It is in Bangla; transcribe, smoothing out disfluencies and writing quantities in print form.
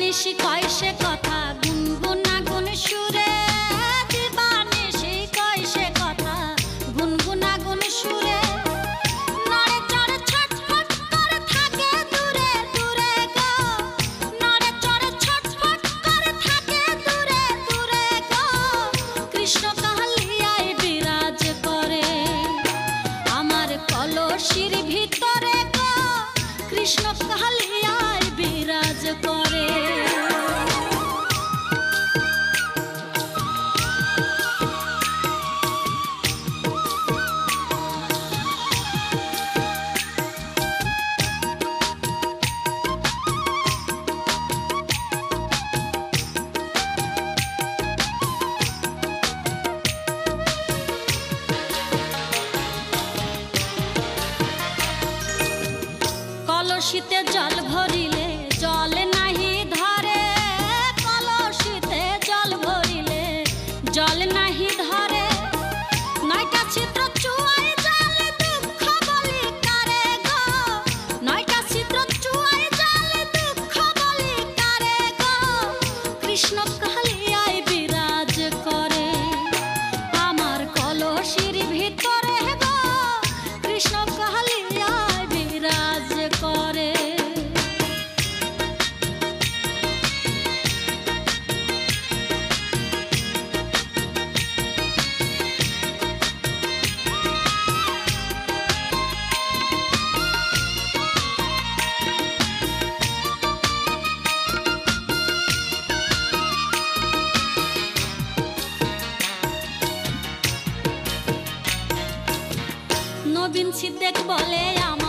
দিবানিশি কয় সে কথা গুনগুনা গুন সুরে, দিবানিশি কয় সে কথা গুনগুনা গুন সুরে। নড়ে চড়ে ছটফট করে থাকে দূরে দূরে গো, নড়ে চড়ে ছটফট করে থাকে দূরে দূরে গো। কৃষ্ণ কালিয়ায় বিরাজ করে আমার কলসির ভিতরে গো, কৃষ্ণ কালিয়ায় বিরাজ করে। কলসিতে জল ভরিলে জল নাহি ধরে, কলসিতে জল ভরিলে জল নাহি ধরে। নয়টা ছিদ্র চুয়ায় জলে দুঃখ বলি কারে গো, নয়টা ছিদ্র চুয়ায় জলে দুঃখ বলি কারে গো। কৃষ্ণ কালিয়ায় বিরাজ করে আমার কলসির ভিতরে গো, কৃষ্ণ কালিয়ায় বিরাজ করে। নবীন সিদ্দিক বলে আমার